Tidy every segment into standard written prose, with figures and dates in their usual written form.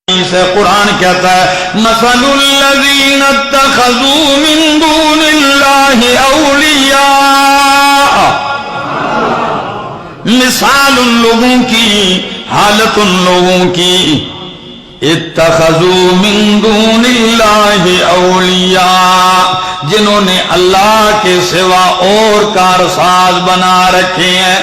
سے قرآن کہتا ہے مثل الذین اتخذوا من دون اللہ اولیاء، مثال ان لوگوں کی، حالت ان لوگوں کی، اتخذوا من دون اللہ اولیاء، جنہوں نے اللہ کے سوا اور کارساز بنا رکھے ہیں۔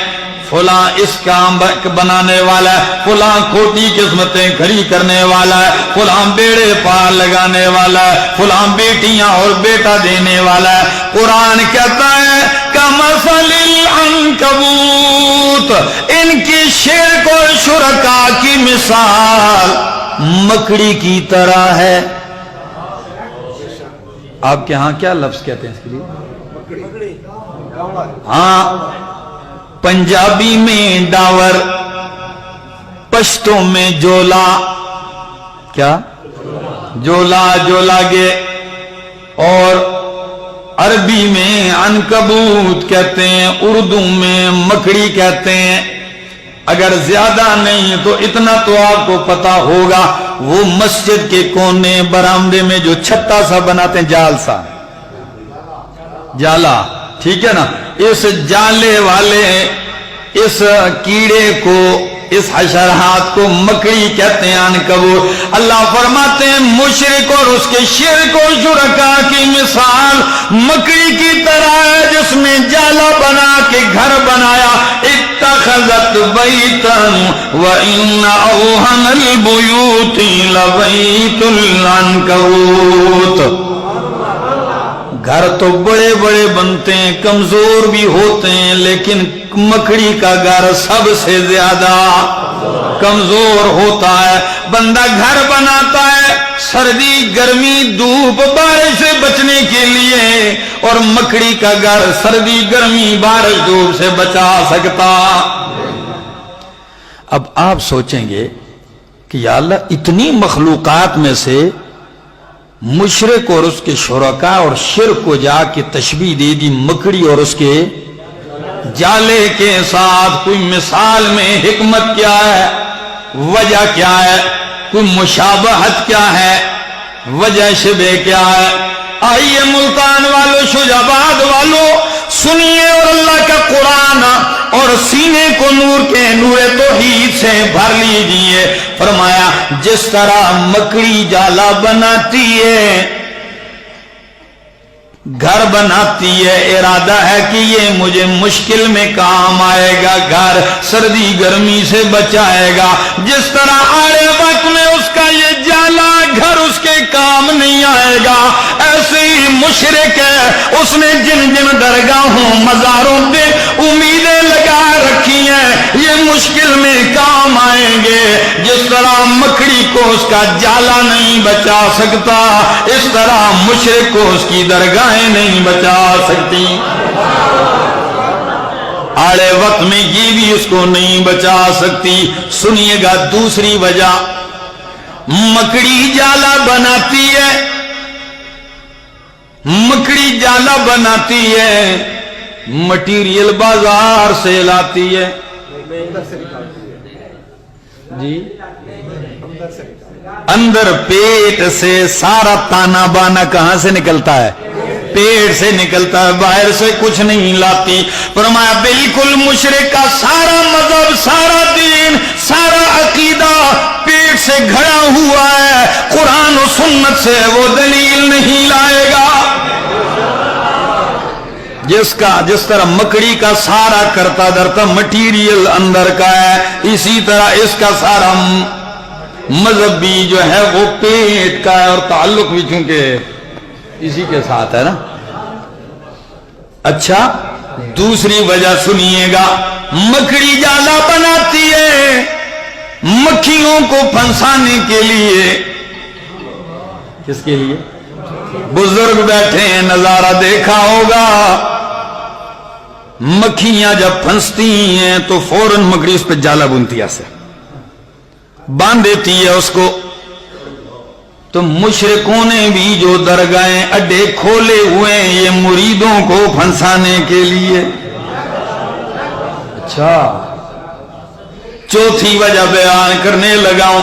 فلاں اس کام بنانے والا ہے، فلاں کھوٹی قسمتیں کھڑی کرنے والا ہے، فلاں بیڑے پار لگانے والا ہے، فلاں بیٹیاں اور بیٹا دینے والا ہے۔ قرآن کہتا ہے کمثل العنکبوت، ان کی شرک اور شرکا کی مثال مکڑی کی طرح ہے۔ آپ کے ہاں کیا لفظ کہتے ہیں اس کے لیے؟ ہاں، پنجابی میں ڈاور، پشتوں میں جولا، کیا جولا، جولا گے، اور عربی میں عنکبوت کہتے ہیں، اردو میں مکڑی کہتے ہیں۔ اگر زیادہ نہیں تو اتنا تو آپ کو پتا ہوگا، وہ مسجد کے کونے برآمدے میں جو چھتا سا بناتے ہیں، جال سا، جالا، ٹھیک ہے نا، اس جالے والے اس کیڑے کو، اس حشرات کو مکڑی کہتے ہیں، عنکبوت۔ اللہ فرماتے ہیں مشرک اور اس کے شرک و شرکا کی مثال مکڑی کی طرح ہے، جس نے جالا بنا کے گھر بنایا۔ اتخذت بیتا وان اوہن البیوت لبیت العنکبوت۔ گھر تو بڑے بڑے بنتے ہیں، کمزور بھی ہوتے ہیں، لیکن مکڑی کا گھر سب سے زیادہ کمزور ہوتا ہے۔ بندہ گھر بناتا ہے سردی، گرمی، دھوپ، بارش سے بچنے کے لیے، اور مکڑی کا گھر سردی، گرمی، بارش، دھوپ سے بچا سکتا۔ اب آپ سوچیں گے کہ یا اللہ، اتنی مخلوقات میں سے مشرک اور اس کے شرکا اور شرک کو جا کے تشبیہ دے دی مکڑی اور اس کے جالے کے ساتھ۔ کوئی مثال میں حکمت کیا ہے، وجہ کیا ہے، کوئی مشابہت کیا ہے، وجہ شبہ کیا ہے؟ آئیے ملتان والو، شجاباد والو، سنیے اور اللہ کا قرآن اور سینے کو نور کے نور توحید سے بھر لیجئے۔ فرمایا جس طرح مکڑی جالا بناتی ہے، گھر بناتی ہے، ارادہ ہے کہ یہ مجھے مشکل میں کام آئے گا، گھر سردی گرمی سے بچائے گا، جس طرح آڑے وقت میں اس کا یہ جالا گھر اس کے کام نہیں آئے گا، ایسے ہی مشرک ہے، اس نے جن جن درگاہوں مزاروں پہ امیدیں لگا رکھی ہیں یہ مشکل میں کام آئیں گے۔ جس طرح مکڑی کو اس کا جالا نہیں بچا سکتا، اس طرح مشرک کو اس کی درگاہ نہیں بچا سکتی۔ آڑے وقت میں یہ بھی اس کو نہیں بچا سکتی۔ سنیے گا دوسری وجہ، مکڑی جالا بناتی ہے، مکڑی جالا بناتی ہے، مٹیریل بازار سے لاتی ہے، جی اندر پیٹ سے سارا تانا بانا کہاں سے نکلتا ہے؟ پیٹ سے نکلتا ہے، باہر سے کچھ نہیں لاتی۔ فرمایا بالکل مشرک کا سارا مذہب، سارا دین، سارا عقیدہ پیٹ سے گھڑا ہوا ہے، قرآن و سنت سے وہ دلیل نہیں لائے گا۔ جس طرح مکڑی کا سارا کرتا درتا مٹیریل اندر کا ہے، اسی طرح اس کا سارا مذہب بھی جو ہے وہ پیٹ کا ہے، اور تعلق بھی چونکہ اسی کے ساتھ ہے نا۔ اچھا، دوسری وجہ سنیے گا، مکڑی جالا بناتی ہے مکھیوں کو پھنسانے کے لیے۔ کس کے لیے؟ بزرگ بیٹھے ہیں، نظارہ دیکھا ہوگا، مکھیاں جب پھنستی ہیں تو فوراً مکڑی اس پہ جالا بنتی ہے، ایسے باندھ دیتی ہے اس کو۔ تو مشرکوں نے بھی جو درگاہیں اڈے کھولے ہوئے ہیں یہ مریدوں کو پھنسانے کے لیے۔ اچھا، چوتھی وجہ بیان کرنے لگا ہوں،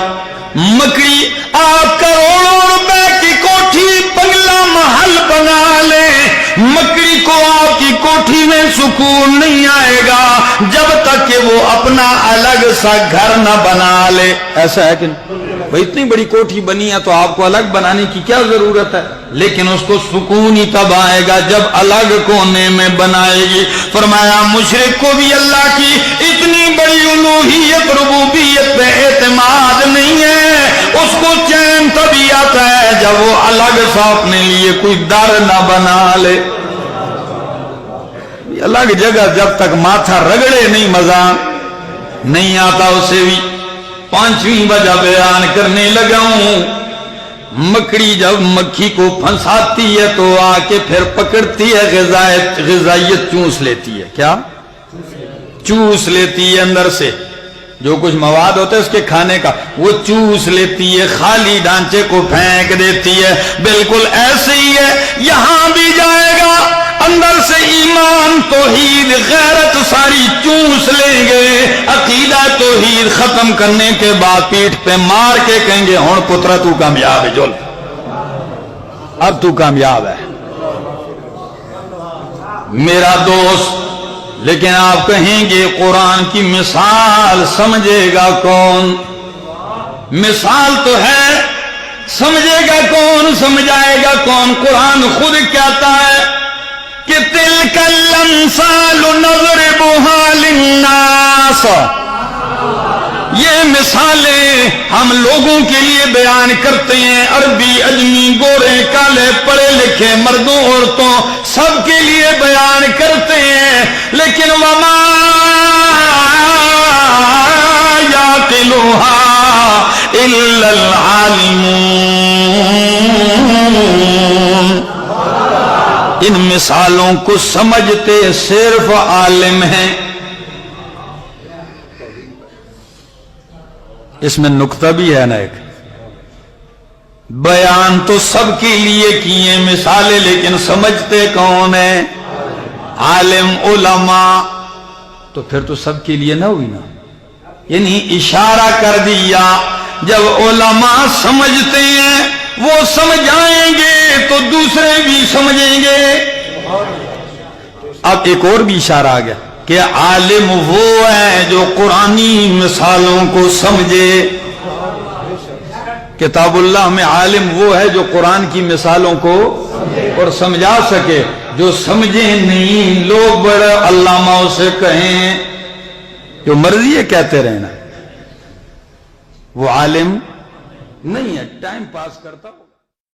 مکڑی آپ کروڑوں روپے کی کوٹھی بنگلہ محل بنا لے، مکڑی کو آپ کی کوٹھی میں سکون نہیں آئے گا جب تک کہ وہ اپنا الگ سا گھر نہ بنا لے۔ ایسا ہے کہ بھئی اتنی بڑی کوٹھی بنی ہے تو آپ کو الگ بنانے کی کیا ضرورت ہے، لیکن اس کو سکون ہی تب آئے گا جب الگ کونے میں بنائے گی۔ فرمایا مشرک کو بھی اللہ کی اتنی بڑی الوہیت ربوبیت پہ اعتماد نہیں ہے، اس کو چین تبھی آتا ہے جب وہ الگ سا اپنے لیے کوئی در نہ بنا لے۔ الگ جگہ جب تک ماتھا رگڑے نہیں مزہ نہیں آتا۔ اسے بھی پانچویں وجہ بیان کرنے لگا ہوں۔ مکڑی جب مکھی کو پھنساتی ہے تو آ کے پھر پکڑتی ہے، غذائیت چوس لیتی ہے۔ کیا چوس لیتی ہے؟ اندر سے جو کچھ مواد ہوتا ہے اس کے کھانے کا وہ چوس لیتی ہے، خالی ڈھانچے کو پھینک دیتی ہے۔ بالکل ایسے ہی ہے، یہاں بھی جائے گا اندر سے ایمان توحید غیرت ساری چوس لیں گے، عقیدہ توحید ختم کرنے کے بعد پیٹھ پہ مار کے کہیں گے ہون پترا تو کامیاب ہے، جول اب تو کامیاب ہے میرا دوست۔ لیکن آپ کہیں گے قرآن کی مثال سمجھے گا کون؟ مثال تو ہے، سمجھے گا کون، سمجھائے گا کون؟ قرآن خود کہتا ہے کہ تلک الامثال نضربها للناس، یہ مثالیں ہم لوگوں کے لیے بیان کرتے ہیں، عربی اجمی گورے کالے پڑھے لکھے مردوں عورتوں سب کے لیے بیان کرتے ہیں، لیکن وما یعقلها الا العالمون، ان مثالوں کو سمجھتے صرف عالم ہیں۔ اس میں نکتہ بھی ہے نا ایک، بیان تو سب کے لیے کیے مثالیں، لیکن سمجھتے کون ہیں؟ عالم علماء، تو پھر تو سب کے لیے نہ ہوئی نا، یعنی اشارہ کر دیا جب علماء سمجھتے ہیں وہ سمجھائیں گے تو دوسرے بھی سمجھیں گے۔ اب ایک اور بھی اشارہ آ گیا کہ عالم وہ ہے جو قرآنی مثالوں کو سمجھے۔ کتاب اللہ میں عالم وہ ہے جو قرآن کی مثالوں کو اور سمجھا سکے، جو سمجھے نہیں لوگ بڑے علامہ سے کہیں جو مرضی ہے کہتے رہنا، وہ عالم نہیں ہے، ٹائم پاس کرتا ہو۔